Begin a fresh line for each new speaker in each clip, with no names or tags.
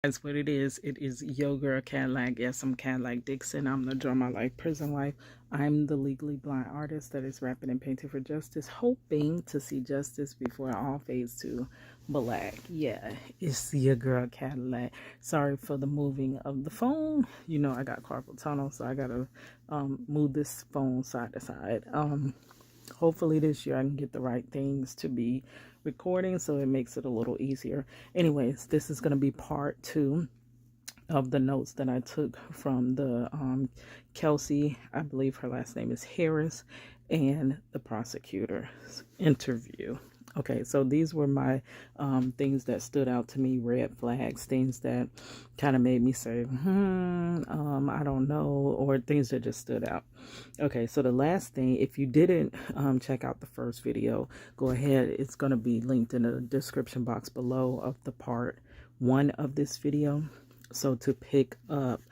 That's what it is. It is Yo Girl Cadillac. Yes, I'm Cadillac Dixon. I'm the drama life prison wife. I'm the legally blind artist that is rapping and painting for justice, hoping to see justice before all fades to black. Yeah, it's your girl Cadillac. Sorry for the moving of the phone. You know I got carpal tunnel, so I gotta move this phone side to side. Hopefully this year I can get the right things to be recording, so it makes it a little easier. Anyways, this is going to be part 2 of the notes that I took from the Kelsey, I believe her last name is Harris, and the prosecutor's interview. Okay, so these were my things that stood out to me, red flags, things that kind of made me say, I don't know, or things that just stood out. Okay, so the last thing, if you didn't check out the first video, go ahead. It's going to be linked in the description box below of the part 1 of this video. So to pick up,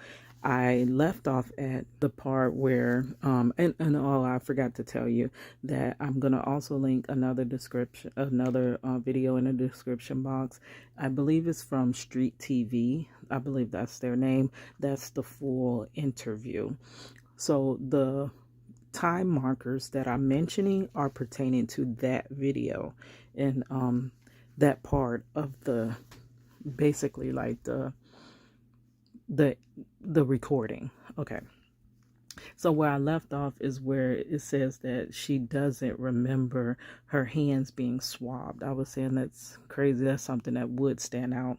I left off at the part where, I forgot to tell you that I'm going to also link another video in the description box. I believe it's from Street TV. I believe that's their name. That's the full interview. So the time markers that I'm mentioning are pertaining to that video and that part of the, basically like the recording. Okay, so where I left off is where it says that she doesn't remember her hands being swabbed. I was saying that's crazy. That's something that would stand out.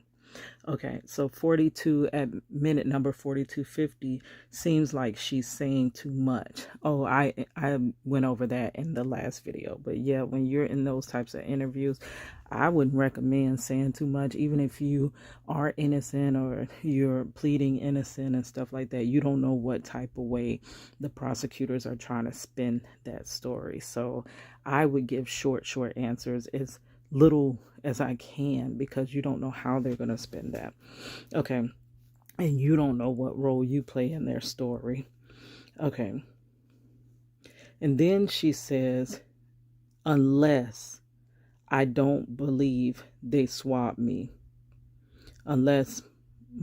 Okay, so 42 at minute number 42:50 seems like she's saying too much. Oh, I went over that in the last video. But yeah, when you're in those types of interviews, I wouldn't recommend saying too much, even if you are innocent or you're pleading innocent and stuff like that. You don't know what type of way the prosecutors are trying to spin that story. So I would give short answers as little as I can, because you don't know how they're going to spin that. Okay, and you don't know what role you play in their story. Okay, and then she says, unless I don't believe they swabbed me, unless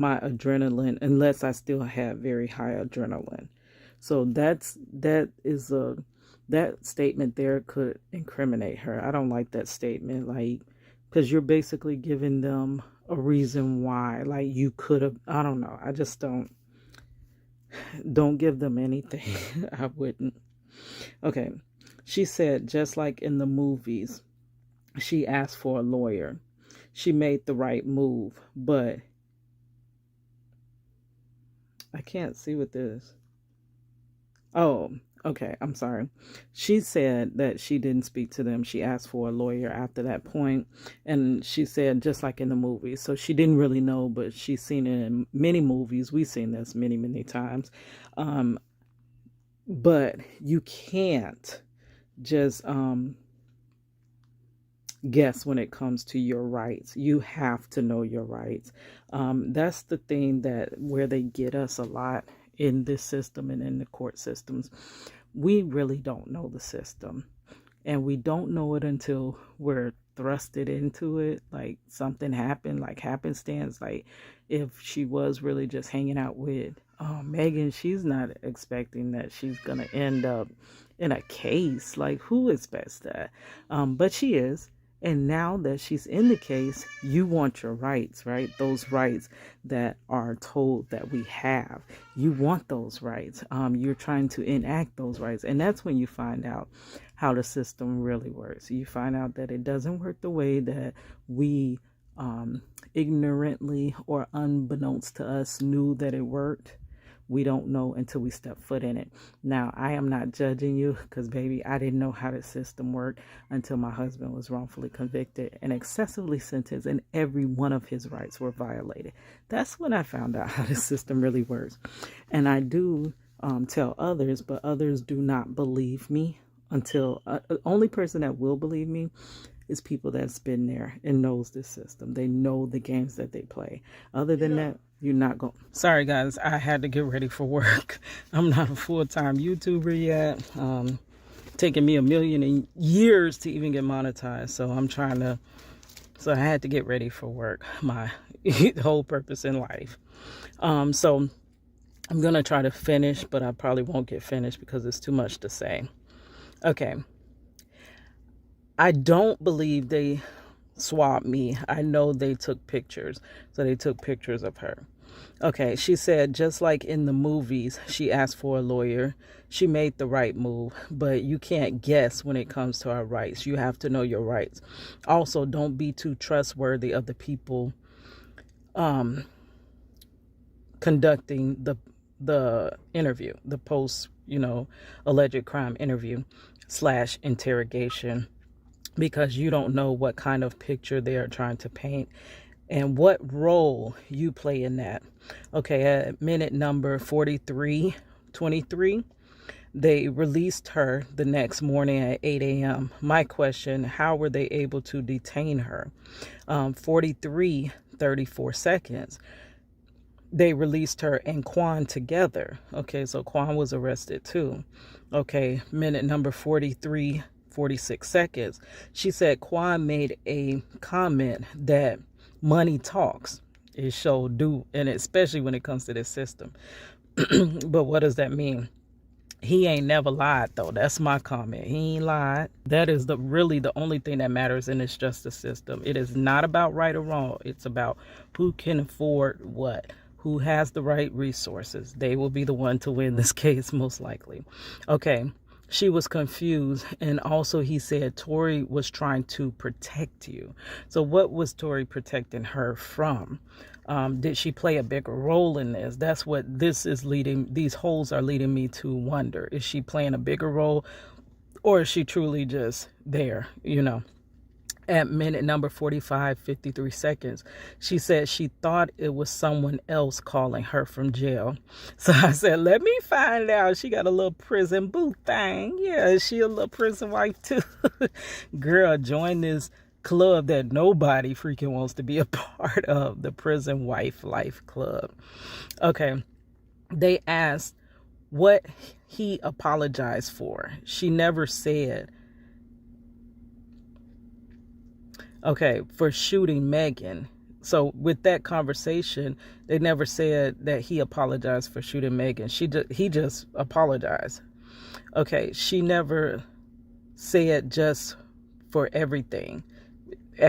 I still have very high adrenaline. So that statement there could incriminate her. I don't like that statement, like, because you're basically giving them a reason why, like, you could have, I don't know. I just don't give them anything. I wouldn't. Okay. She said, just like in the movies, she asked for a lawyer. She made the right move, but I can't see what this. Oh, okay. I'm sorry. She said that she didn't speak to them. She asked for a lawyer after that point. And she said, just like in the movies. So she didn't really know, but she's seen it in many movies. We've seen this many times. But you can't just guess when it comes to your rights. You have to know your rights. That's the thing that where they get us a lot in this system and in the court systems. We really don't know the system, and we don't know it until we're thrusted into it. Like something happened, like happenstance. Like if she was really just hanging out with Megan, she's not expecting that she's gonna end up in a case. Like, who expects that? But she is. And now that she's in the case, you want your rights, right? Those rights that are told that we have. You want those rights. You're trying to enact those rights. And that's when you find out how the system really works. You find out that it doesn't work the way that we ignorantly or unbeknownst to us knew that it worked. We don't know until we step foot in it. Now, I am not judging you because, baby, I didn't know how the system worked until my husband was wrongfully convicted and excessively sentenced, and every one of his rights were violated. That's when I found out how the system really works. And I do tell others, but others do not believe me until the only person that will believe me is people that's been there and knows this system. They know the games that they play. Other than that, you're not going. Sorry, guys. I had to get ready for work. I'm not a full-time YouTuber yet. Taking me a million years to even get monetized. So I'm trying to. So I had to get ready for work. My The whole purpose in life. So I'm going to try to finish, but I probably won't get finished because it's too much to say. Okay. I don't believe they swabbed me. I know they took pictures. So they took pictures of her. Okay, she said, just like in the movies, she asked for a lawyer. She made the right move, but you can't guess when it comes to our rights. You have to know your rights. Also, don't be too trustworthy of the people conducting the interview, the post, alleged crime interview / interrogation, because you don't know what kind of picture they are trying to paint and what role you play in that. Okay, at minute number 43:23, they released her the next morning at 8 a.m. My question, how were they able to detain her? 43:34 seconds. They released her and Quan together. Okay, so Quan was arrested too. Okay, minute number 43:46 seconds. She said Quan made a comment that money talks. It sure do, and especially when it comes to this system. But what does that mean? He ain't never lied, though. That's my comment. He ain't lied. That is really the only thing that matters in this justice system. It is not about right or wrong. It's about who can afford what, who has the right resources. They will be the one to win this case, most likely. Okay. She was confused, and also he said Tory was trying to protect you. So what was Tory protecting her from? Did she play a bigger role in this? That's what these holes are leading me to wonder. Is she playing a bigger role, or is she truly just there, At minute number 45:53 seconds, she said she thought it was someone else calling her from jail. So I said, let me find out. She got a little prison boo thing. Yeah, is she a little prison wife too? Girl, join this club that nobody freaking wants to be a part of, the Prison Wife Life Club. Okay, they asked what he apologized for. She never said. Okay, for shooting Megan. So with that conversation, they never said that he apologized for shooting Megan. He just apologized. Okay, she never said just for everything.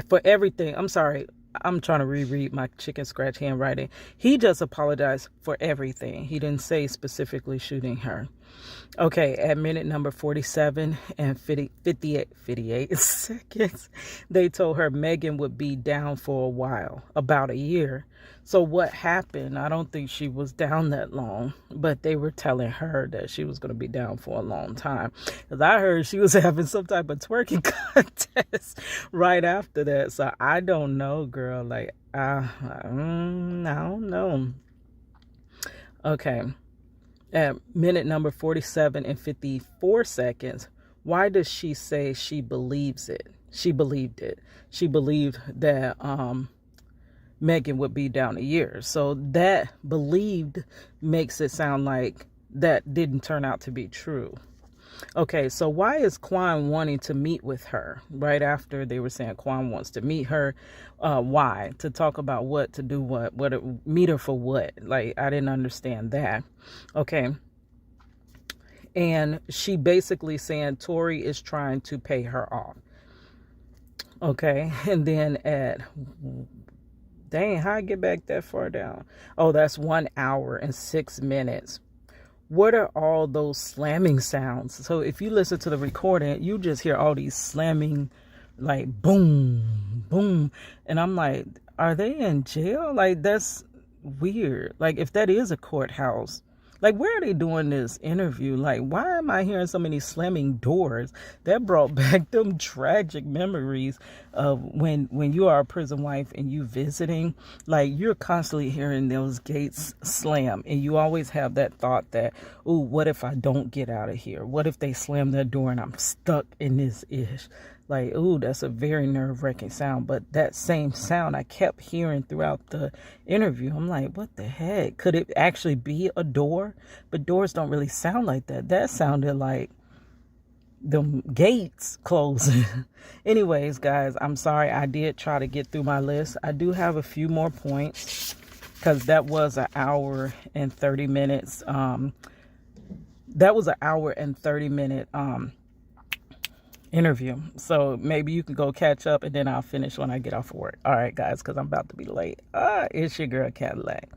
For everything, I'm sorry, I'm trying to reread my chicken scratch handwriting. He just apologized for everything. He didn't say specifically shooting her. Okay, at minute number 47 and 58 seconds, they told her Megan would be down for a while, about a year. So what happened? I don't think she was down that long, but they were telling her that she was going to be down for a long time. Because I heard she was having some type of twerking contest right after that. So I don't know, girl. I don't know. Okay. At minute number 47 and 54 seconds, why does she say she believes it? She believed it. She believed that Megan would be down a year. So that believed makes it sound like that didn't turn out to be true. Okay, so why is Quan wanting to meet with her right after they were saying Quan wants to meet her? Why? To talk about what, to do what meet her for what? I didn't understand that. Okay. And she basically saying Tory is trying to pay her off. Okay. And then dang, how I get back that far down? Oh, that's 1 hour and 6 minutes. What are all those slamming sounds? So if you listen to the recording, you just hear all these slamming, boom, boom. And I'm like, are they in jail? That's weird. If that is a courthouse, where are they doing this interview? Why am I hearing so many slamming doors? That brought back them tragic memories of when you are a prison wife and you visiting, you're constantly hearing those gates slam. And you always have that thought that, ooh, what if I don't get out of here? What if they slam that door and I'm stuck in this ish? Ooh, that's a very nerve-wracking sound. But that same sound I kept hearing throughout the interview. I'm like, what the heck? Could it actually be a door? But doors don't really sound like that. That sounded like them gates closing. Anyways, guys, I'm sorry. I did try to get through my list. I do have a few more points because that was an hour and 30 minutes. That was an hour and 30-minute interview. So maybe you can go catch up and then I'll finish when I get off of work. All right, guys, because I'm about to be late. It's your girl Cadillac.